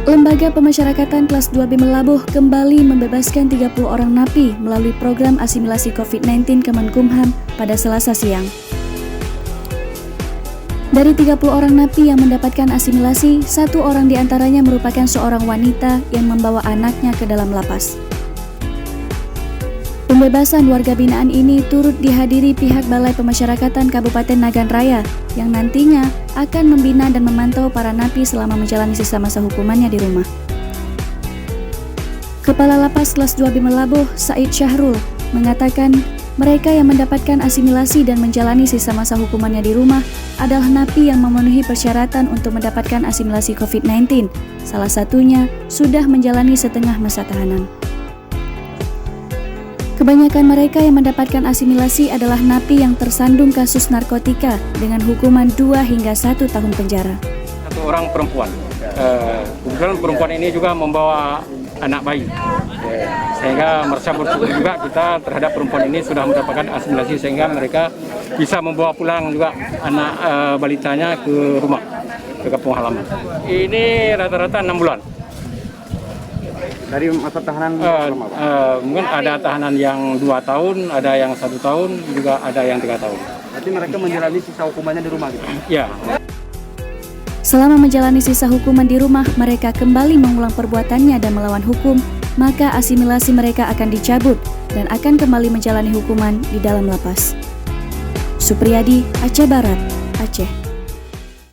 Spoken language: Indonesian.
Lembaga Pemasyarakatan Kelas 2B Melabuh kembali membebaskan 30 orang napi melalui program asimilasi COVID-19 Kemenkumham pada Selasa siang. Dari 30 orang napi yang mendapatkan asimilasi, 1 orang diantaranya merupakan seorang wanita yang membawa anaknya ke dalam lapas. Pembebasan warga binaan ini turut dihadiri pihak Balai Pemasyarakatan Kabupaten Nagan Raya yang nantinya akan membina dan memantau para napi selama menjalani sisa masa hukumannya di rumah. Kepala Lapas Kelas 2B Melabuh, Said Syahrul, mengatakan mereka yang mendapatkan asimilasi dan menjalani sisa masa hukumannya di rumah adalah napi yang memenuhi persyaratan untuk mendapatkan asimilasi COVID-19, salah satunya sudah menjalani setengah masa tahanan. Kebanyakan mereka yang mendapatkan asimilasi adalah napi yang tersandung kasus narkotika dengan hukuman 2 hingga 1 tahun penjara. 1 orang perempuan. Kebetulan perempuan ini juga membawa anak bayi. Sehingga merasa bersyukur juga kita terhadap perempuan ini sudah mendapatkan asimilasi sehingga mereka bisa membawa pulang juga anak balitanya ke rumah, ke kampung halaman. Ini rata-rata 6 bulan. Dari masa tahanan mungkin ada tahanan yang 2 tahun, ada yang 1 tahun, juga ada yang 3 tahun. Berarti mereka menjalani sisa hukumannya di rumah gitu? Ya. Selama menjalani sisa hukuman di rumah, mereka kembali mengulang perbuatannya dan melawan hukum, maka asimilasi mereka akan dicabut dan akan kembali menjalani hukuman di dalam lapas. Supriyadi, Aceh Barat, Aceh.